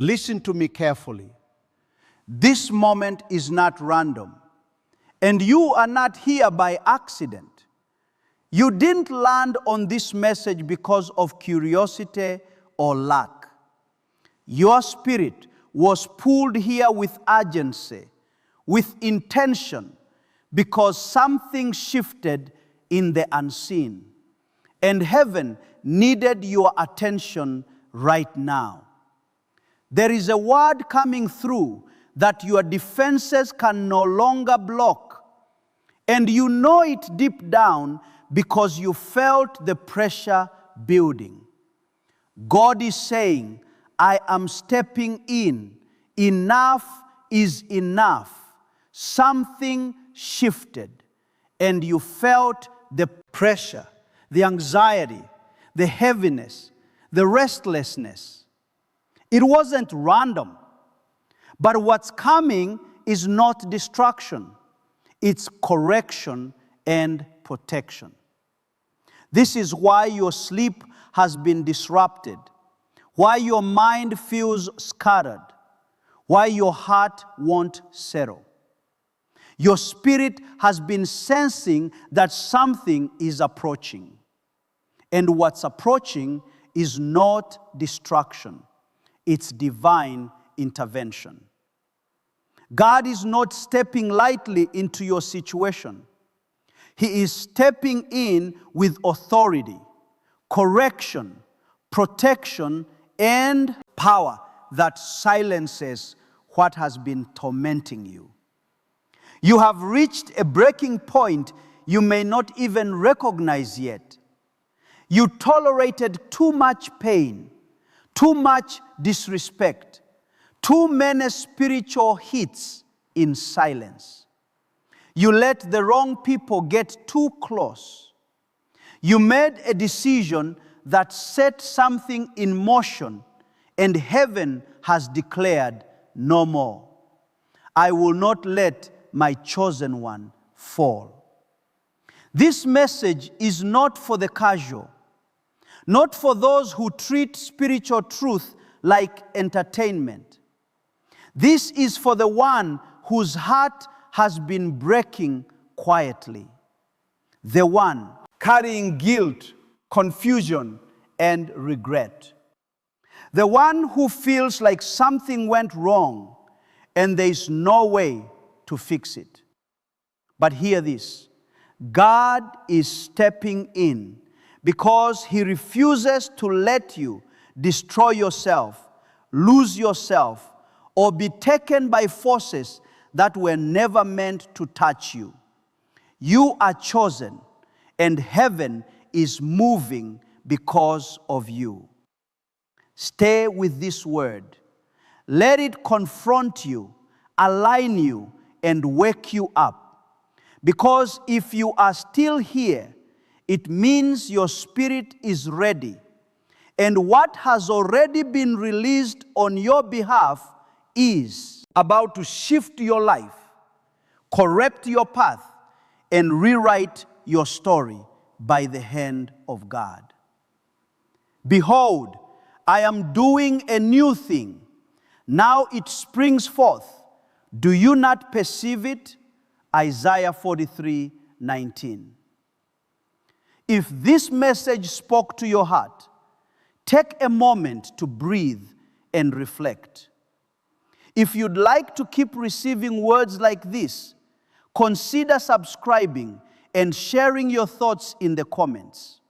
Listen to me carefully. This moment is not random, and you are not here by accident. You didn't land on this message because of curiosity or luck. Your spirit was pulled here with urgency, with intention, because something shifted in the unseen, and heaven needed your attention right now. There is a word coming through that your defenses can no longer block, and you know it deep down because you felt the pressure building. God is saying, I am stepping in. Enough is enough. Something shifted, and you felt the pressure, the anxiety, the heaviness, the restlessness. It wasn't random, but what's coming is not destruction. It's correction and protection. This is why your sleep has been disrupted, why your mind feels scattered, why your heart won't settle. Your spirit has been sensing that something is approaching. And what's approaching is not destruction. It's divine intervention. God is not stepping lightly into your situation. He is stepping in with authority, correction, protection, and power that silences what has been tormenting you. You have reached a breaking point you may not even recognize yet. You tolerated too much pain, too much disrespect, too many spiritual hits in silence. You let the wrong people get too close. You made a decision that set something in motion, and heaven has declared no more. I will not let my chosen one fall. This message is not for the casual, not for those who treat spiritual truth like entertainment. This is for the one whose heart has been breaking quietly, the one carrying guilt, confusion, and regret, the one who feels like something went wrong and there is no way to fix it. But hear this, God is stepping in because He refuses to let you destroy yourself, lose yourself, or be taken by forces that were never meant to touch you. You are chosen, and heaven is moving because of you. Stay with this word. Let it confront you, align you, and wake you up. Because if you are still here, it means your spirit is ready. And what has already been released on your behalf is about to shift your life, correct your path, and rewrite your story by the hand of God. Behold, I am doing a new thing. Now it springs forth. Do you not perceive it? Isaiah 43:19. If this message spoke to your heart, take a moment to breathe and reflect. If you'd like to keep receiving words like this, consider subscribing and sharing your thoughts in the comments.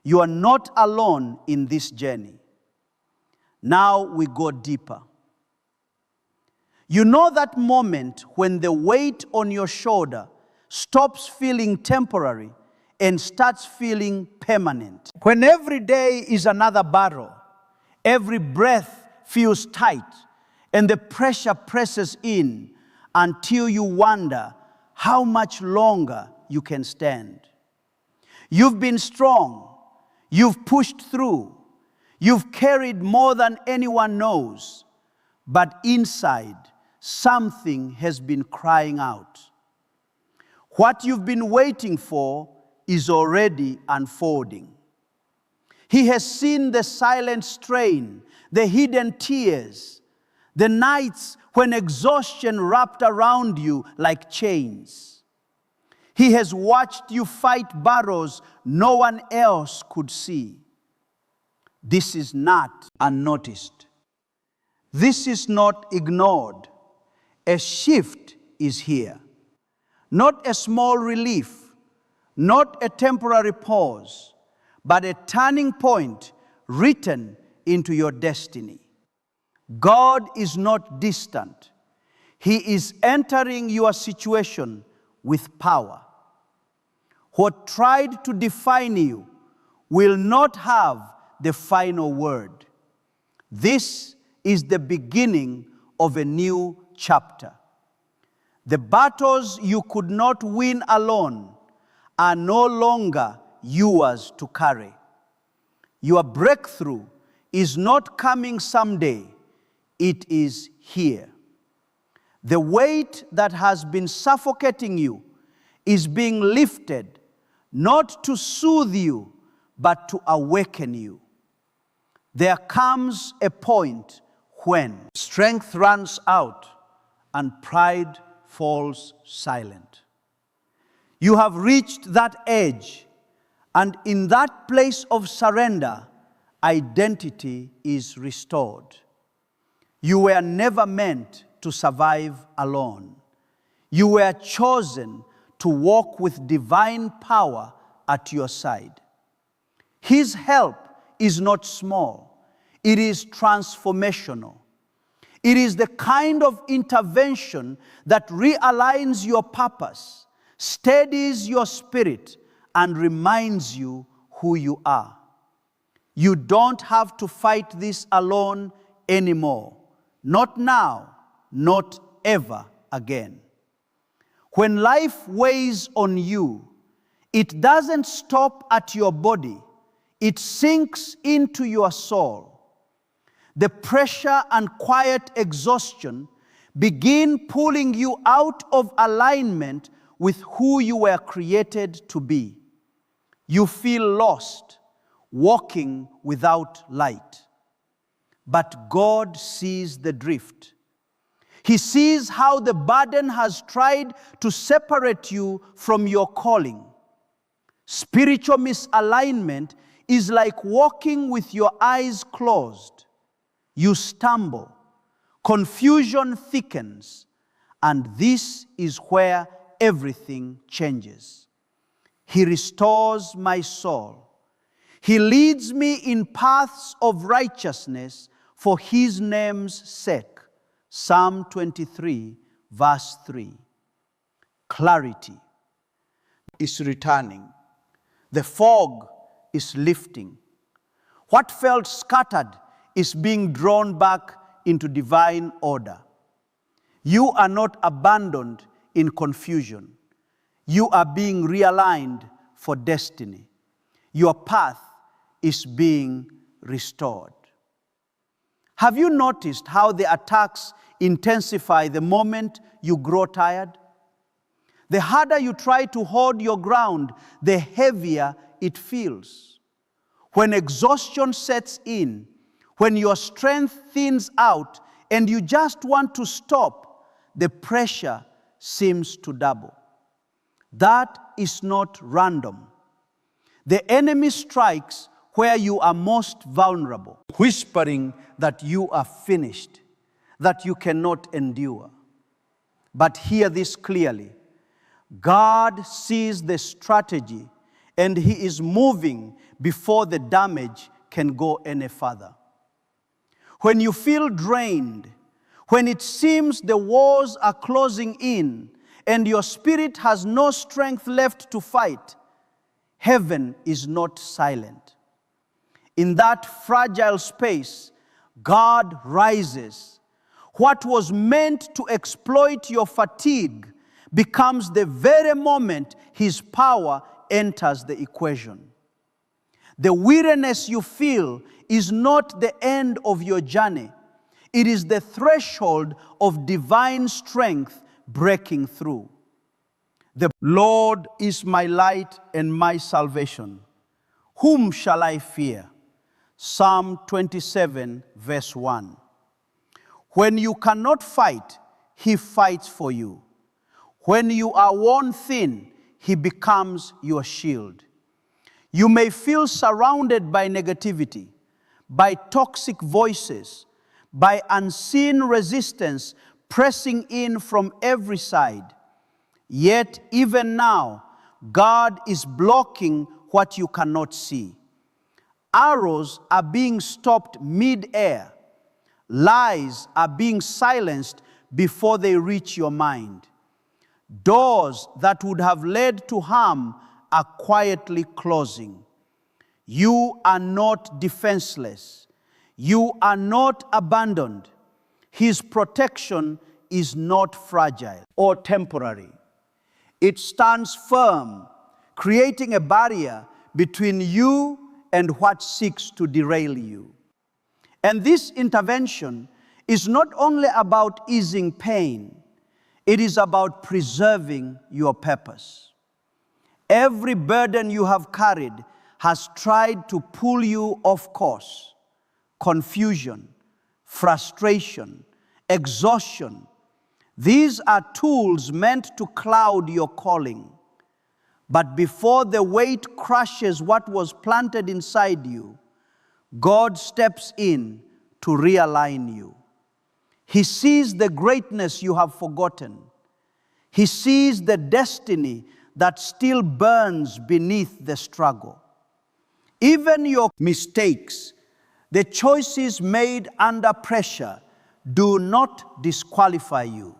You are not alone in this journey. Now we go deeper. You know that moment when the weight on your shoulder stops feeling temporary and starts feeling permanent. When every day is another battle, every breath feels tight, and the pressure presses in until you wonder how much longer you can stand. You've been strong. You've pushed through. You've carried more than anyone knows. But inside, something has been crying out. What you've been waiting for is already unfolding. He has seen the silent strain, the hidden tears, the nights when exhaustion wrapped around you like chains. He has watched you fight battles no one else could see. This is not unnoticed. This is not ignored. A shift is here. Not a small relief, not a temporary pause, but a turning point written into your destiny. God is not distant. He is entering your situation with power. What tried to define you will not have the final word. This is the beginning of a new chapter. The battles you could not win alone are no longer yours to carry. Your breakthrough is not coming someday, it is here. The weight that has been suffocating you is being lifted, not to soothe you, but to awaken you. There comes a point when strength runs out and pride falls silent. You have reached that edge, and in that place of surrender, identity is restored. You were never meant to survive alone. You were chosen to walk with divine power at your side. His help is not small. It is transformational. It is the kind of intervention that realigns your purpose, steadies your spirit, and reminds you who you are. You don't have to fight this alone anymore. Not now, not ever again. When life weighs on you, it doesn't stop at your body. It sinks into your soul. The pressure and quiet exhaustion begin pulling you out of alignment with who you were created to be. You feel lost, walking without light. But God sees the drift. He sees how the burden has tried to separate you from your calling. Spiritual misalignment is like walking with your eyes closed. You stumble, confusion thickens, and this is where everything changes. He restores my soul. He leads me in paths of righteousness for His name's sake. Psalm 23, verse 3. Clarity is returning. The fog is lifting. What felt scattered is being drawn back into divine order. You are not abandoned in confusion. You are being realigned for destiny. Your path is being restored. Have you noticed how the attacks intensify the moment you grow tired? The harder you try to hold your ground, the heavier it feels. When exhaustion sets in, when your strength thins out and you just want to stop, the pressure seems to double. That is not random. The enemy strikes where you are most vulnerable, whispering that you are finished, that you cannot endure. But hear this clearly. God sees the strategy and He is moving before the damage can go any further. When you feel drained, when it seems the walls are closing in and your spirit has no strength left to fight, heaven is not silent. In that fragile space, God rises. What was meant to exploit your fatigue becomes the very moment His power enters the equation. The weariness you feel is not the end of your journey. It is the threshold of divine strength breaking through. The Lord is my light and my salvation. Whom shall I fear? Psalm 27, verse 1. When you cannot fight, he fights for you. When you are worn thin, he becomes your shield. You may feel surrounded by negativity, by toxic voices, by unseen resistance pressing in from every side. Yet, even now, God is blocking what you cannot see. Arrows are being stopped mid-air. Lies are being silenced before they reach your mind. Doors that would have led to harm are quietly closing. You are not defenseless. You are not abandoned. His protection is not fragile or temporary. It stands firm, creating a barrier between you and what seeks to derail you. And this intervention is not only about easing pain, it is about preserving your purpose. Every burden you have carried has tried to pull you off course. Confusion, frustration, exhaustion. These are tools meant to cloud your calling. But before the weight crushes what was planted inside you, God steps in to realign you. He sees the greatness you have forgotten. He sees the destiny that still burns beneath the struggle. Even your mistakes, the choices made under pressure, do not disqualify you.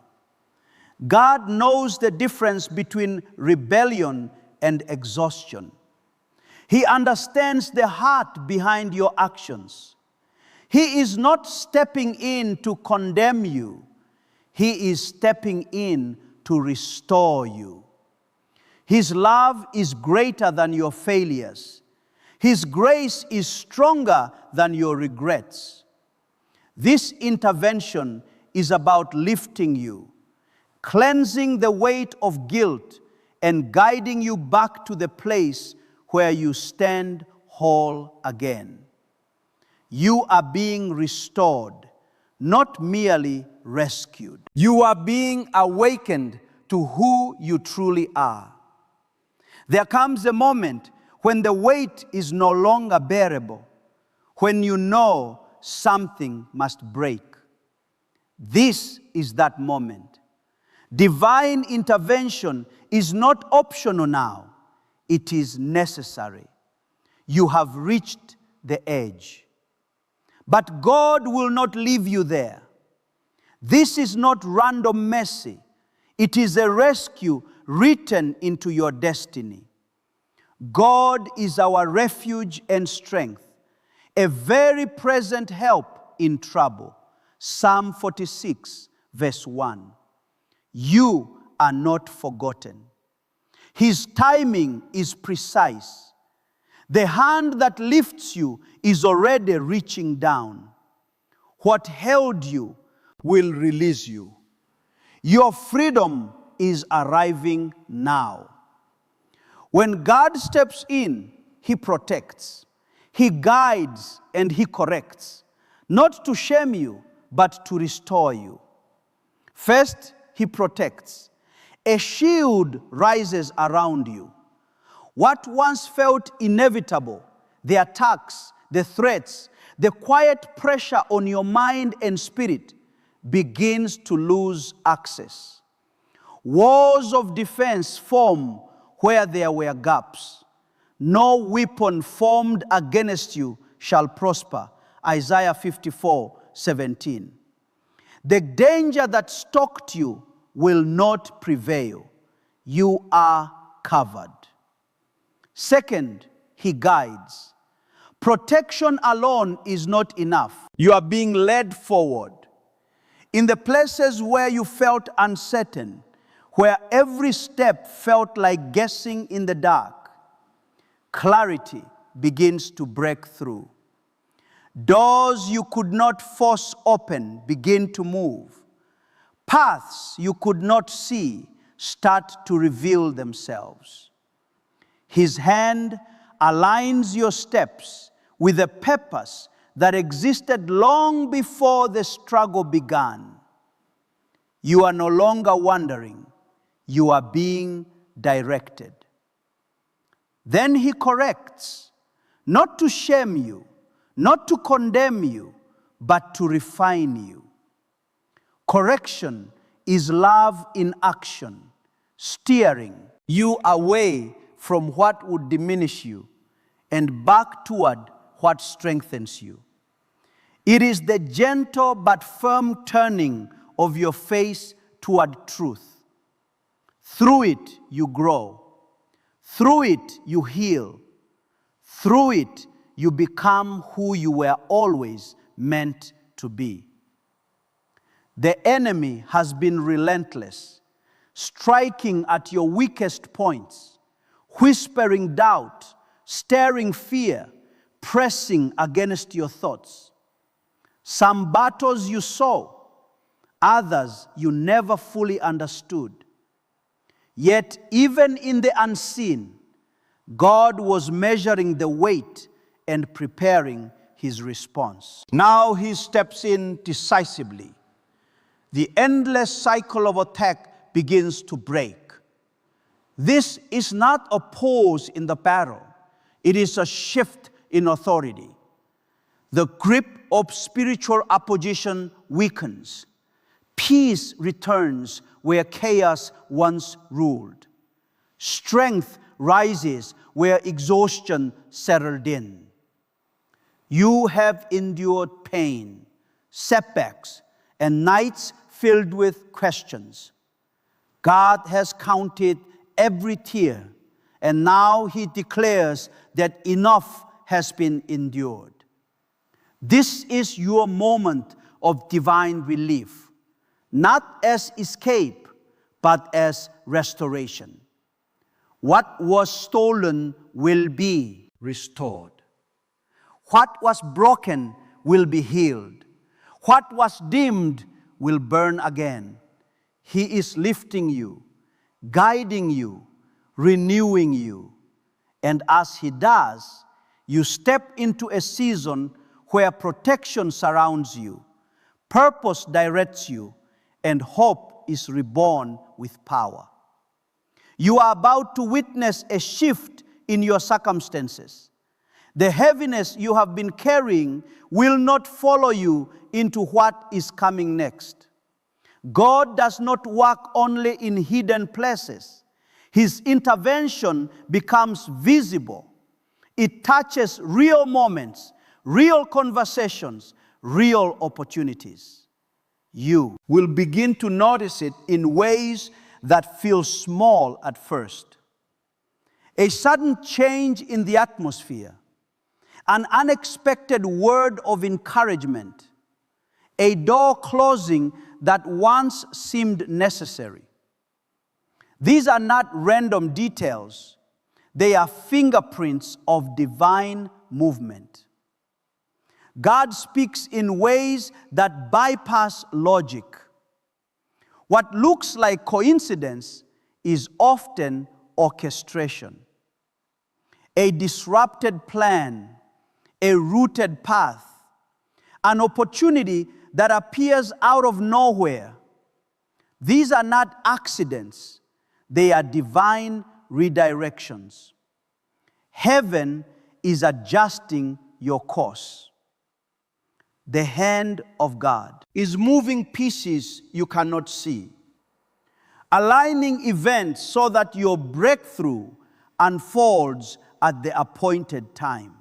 God knows the difference between rebellion and exhaustion. He understands the heart behind your actions. He is not stepping in to condemn you. He is stepping in to restore you. His love is greater than your failures. His grace is stronger than your regrets. This intervention is about lifting you, cleansing the weight of guilt, and guiding you back to the place where you stand whole again. You are being restored, not merely rescued. You are being awakened to who you truly are. There comes a moment when the weight is no longer bearable, when you know something must break. This is that moment. Divine intervention is not optional now. It is necessary. You have reached the edge. But God will not leave you there. This is not random mercy. It is a rescue written into your destiny. God is our refuge and strength, a very present help in trouble. Psalm 46, verse 1. You are not forgotten. His timing is precise. The hand that lifts you is already reaching down. What held you will release you. Your freedom is arriving now. When God steps in, He protects, He guides, and He corrects, not to shame you, but to restore you. First, He protects. A shield rises around you. What once felt inevitable, the attacks, the threats, the quiet pressure on your mind and spirit, begins to lose access. Walls of defense form where there were gaps. No weapon formed against you shall prosper. Isaiah 54:17. The danger that stalked you will not prevail. You are covered. Second, He guides. Protection alone is not enough. You are being led forward. In the places where you felt uncertain, where every step felt like guessing in the dark, clarity begins to break through. Doors you could not force open begin to move. Paths you could not see start to reveal themselves. His hand aligns your steps with a purpose that existed long before the struggle began. You are no longer wandering. You are being directed. Then he corrects, not to shame you, not to condemn you, but to refine you. Correction is love in action, steering you away from what would diminish you and back toward what strengthens you. It is the gentle but firm turning of your face toward truth. Through it, you grow. Through it, you heal. Through it, you become who you were always meant to be. The enemy has been relentless, striking at your weakest points, whispering doubt, stirring fear, pressing against your thoughts. Some battles you saw, others you never fully understood. Yet, even in the unseen, God was measuring the weight and preparing his response. Now he steps in decisively. The endless cycle of attack begins to break. This is not a pause in the battle. It is a shift in authority. The grip of spiritual opposition weakens. Peace returns where chaos once ruled. Strength rises where exhaustion settled in. You have endured pain, setbacks, and nights filled with questions. God has counted every tear, and now he declares that enough has been endured. This is your moment of divine relief, not as escape, but as restoration. What was stolen will be restored. What was broken will be healed. What was dimmed will burn again. He is lifting you, guiding you, renewing you. And as he does, you step into a season where protection surrounds you, purpose directs you, and hope is reborn with power. You are about to witness a shift in your circumstances. The heaviness you have been carrying will not follow you into what is coming next. God does not work only in hidden places. His intervention becomes visible. It touches real moments, real conversations, real opportunities. You will begin to notice it in ways that feel small at first. A sudden change in the atmosphere, an unexpected word of encouragement, a door closing that once seemed necessary. These are not random details. They are fingerprints of divine movement. God speaks in ways that bypass logic. What looks like coincidence is often orchestration. A disrupted plan, a rooted path, an opportunity that appears out of nowhere. These are not accidents. They are divine redirections. Heaven is adjusting your course. The hand of God is moving pieces you cannot see, aligning events so that your breakthrough unfolds at the appointed time.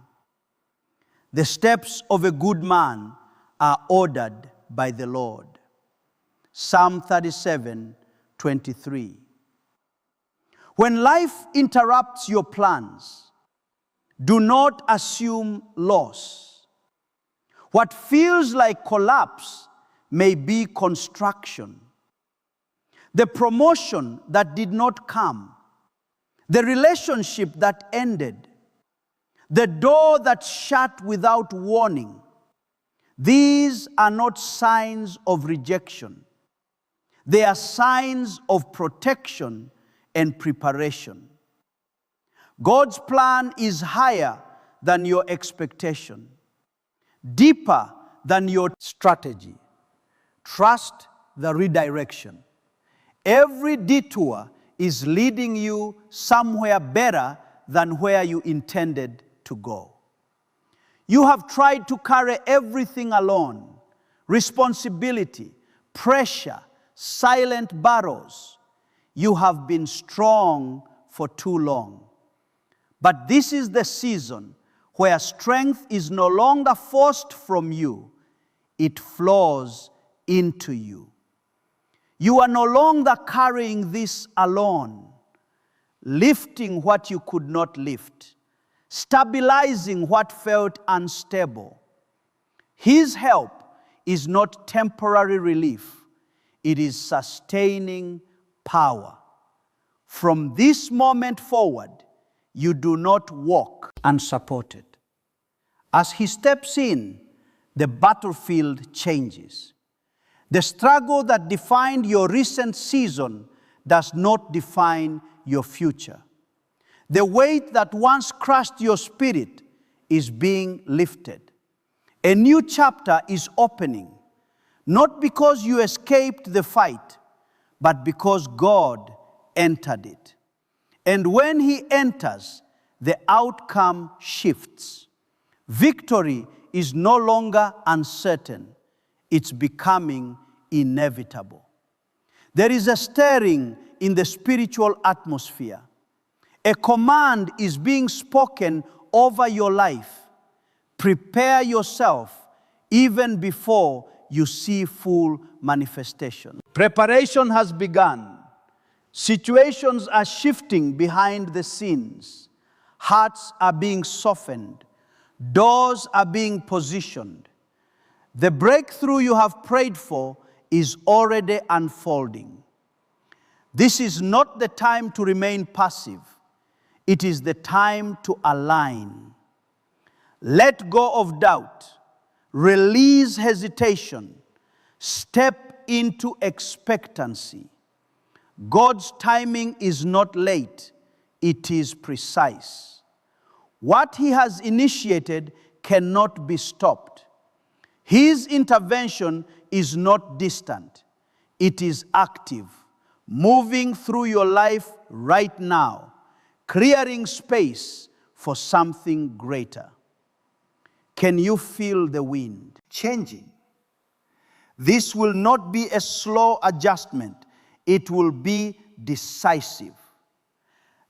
The steps of a good man are ordered by the Lord. Psalm 37:23. When life interrupts your plans, do not assume loss. What feels like collapse may be construction. The promotion that did not come, the relationship that ended, the door that shut without warning. These are not signs of rejection. They are signs of protection and preparation. God's plan is higher than your expectation, deeper than your strategy. Trust the redirection. Every detour is leading you somewhere better than where you intended to go. You have tried to carry everything alone: responsibility, pressure, silent battles. You have been strong for too long. But this is the season where strength is no longer forced from you, it flows into you. You are no longer carrying this alone, lifting what you could not lift, stabilizing what felt unstable. His help is not temporary relief, it is sustaining power. From this moment forward, you do not walk unsupported. As he steps in, the battlefield changes. The struggle that defined your recent season does not define your future. The weight that once crushed your spirit is being lifted. A new chapter is opening, not because you escaped the fight, but because God entered it. And when he enters, the outcome shifts. Victory is no longer uncertain. It's becoming inevitable. There is a stirring in the spiritual atmosphere. A command is being spoken over your life. Prepare yourself even before you see full manifestation. Preparation has begun. Situations are shifting behind the scenes. Hearts are being softened. Doors are being positioned. The breakthrough you have prayed for is already unfolding. This is not the time to remain passive. It is the time to align. Let go of doubt. Release hesitation. Step into expectancy. God's timing is not late. It is precise. What he has initiated cannot be stopped. His intervention is not distant. It is active, moving through your life right now, clearing space for something greater. Can you feel the wind changing? This will not be a slow adjustment. It will be decisive.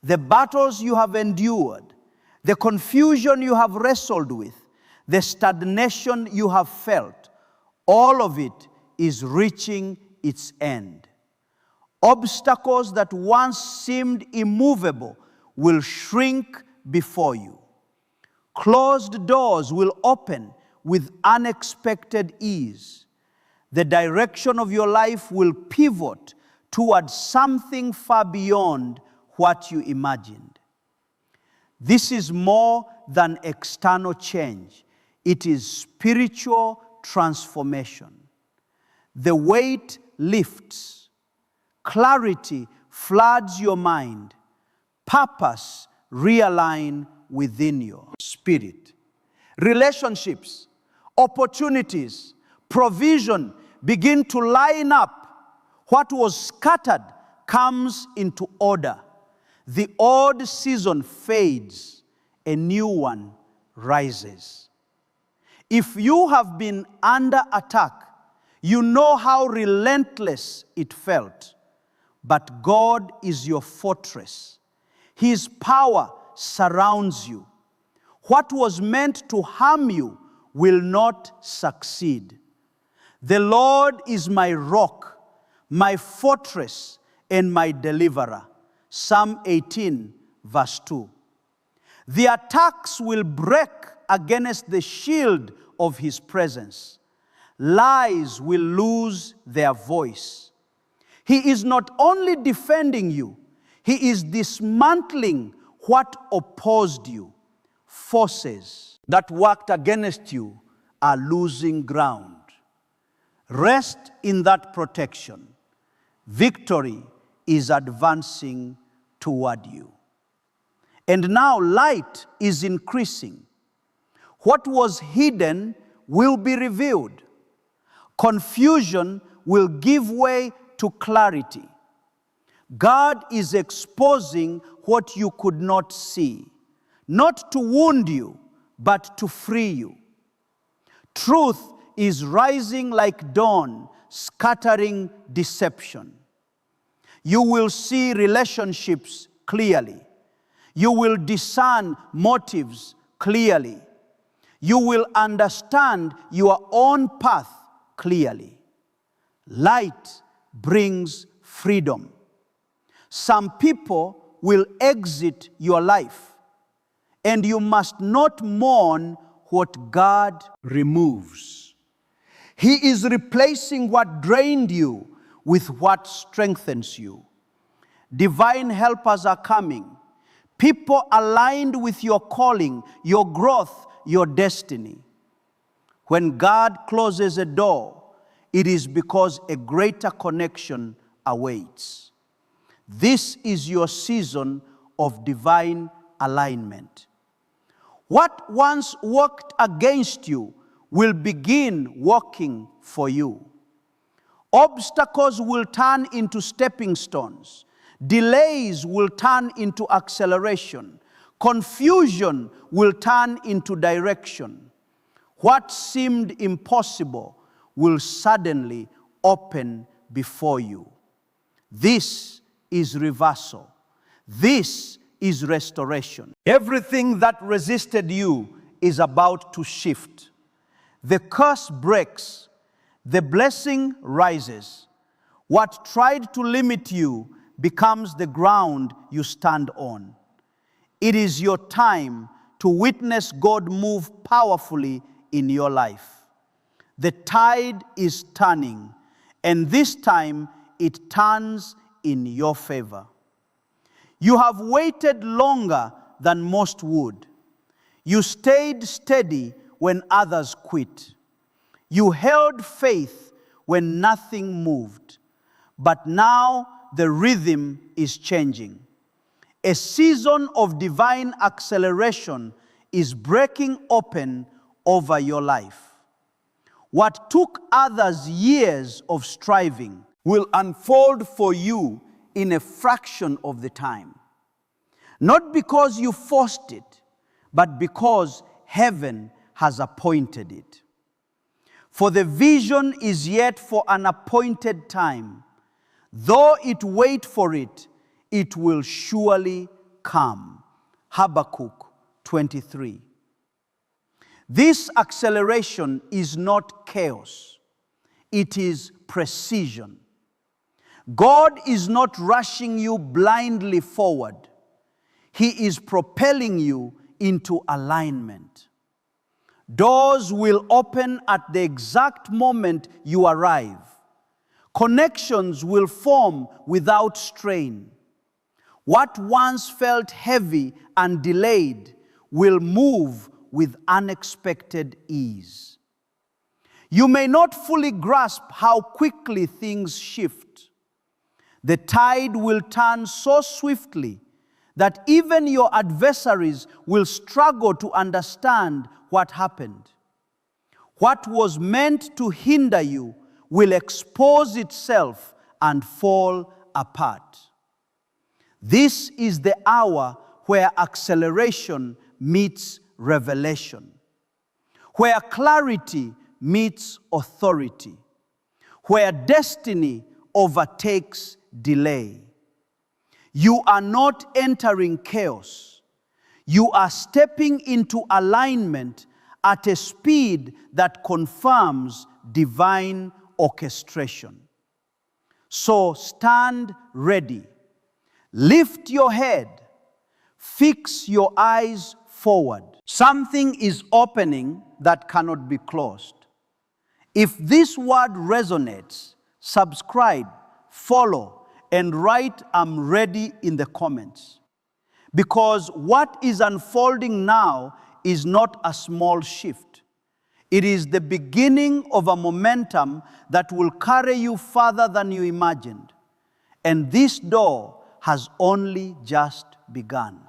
The battles you have endured, the confusion you have wrestled with, the stagnation you have felt, all of it is reaching its end. Obstacles that once seemed immovable will shrink before you. Closed doors will open with unexpected ease. The direction of your life will pivot towards something far beyond what you imagined. This is more than external change. It is spiritual transformation. The weight lifts. Clarity floods your mind. Purpose realigns within your spirit. Relationships, opportunities, provision begin to line up. What was scattered comes into order. The old season fades, a new one rises. If you have been under attack, you know how relentless it felt. But God is your fortress. His power surrounds you. What was meant to harm you will not succeed. The Lord is my rock, my fortress, and my deliverer. Psalm 18, verse 2. The attacks will break against the shield of his presence. Lies will lose their voice. He is not only defending you, he is dismantling what opposed you. Forces that worked against you are losing ground. Rest in that protection. Victory is advancing toward you. And now light is increasing. What was hidden will be revealed. Confusion will give way to clarity. God is exposing what you could not see, not to wound you, but to free you. Truth is rising like dawn, scattering deception. You will see relationships clearly. You will discern motives clearly. You will understand your own path clearly. Light brings freedom. Some people will exit your life, and you must not mourn what God removes. He is replacing what drained you with what strengthens you. Divine helpers are coming. People aligned with your calling, your growth, your destiny. When God closes a door, it is because a greater connection awaits. This is your season of divine alignment. What once worked against you will begin working for you. Obstacles will turn into stepping stones. Delays will turn into acceleration. Confusion will turn into direction. What seemed impossible will suddenly open before you. This is reversal. This is restoration. Everything that resisted you is about to shift. The curse breaks. The blessing rises. What tried to limit you becomes the ground you stand on. It is your time to witness God move powerfully in your life. The tide is turning, and this time it turns in your favor. You have waited longer than most would. You stayed steady when others quit. You held faith when nothing moved. But now the rhythm is changing. A season of divine acceleration is breaking open over your life. What took others years of striving will unfold for you in a fraction of the time. Not because you forced it, but because heaven has appointed it. For the vision is yet for an appointed time. Though it wait for it, it will surely come. Habakkuk 23. This acceleration is not chaos. It is precision. God is not rushing you blindly forward. He is propelling you into alignment. Doors will open at the exact moment you arrive. Connections will form without strain. What once felt heavy and delayed will move with unexpected ease. You may not fully grasp how quickly things shift. The tide will turn so swiftly that even your adversaries will struggle to understand what happened. What was meant to hinder you will expose itself and fall apart. This is the hour where acceleration meets revelation, where clarity meets authority, where destiny overtakes delay. You are not entering chaos. You are stepping into alignment at a speed that confirms divine orchestration. So stand ready. Lift your head. Fix your eyes forward. Something is opening that cannot be closed. If this word resonates, subscribe, follow, and write "I'm ready" in the comments. Because what is unfolding now is not a small shift. It is the beginning of a momentum that will carry you further than you imagined. And this door has only just begun.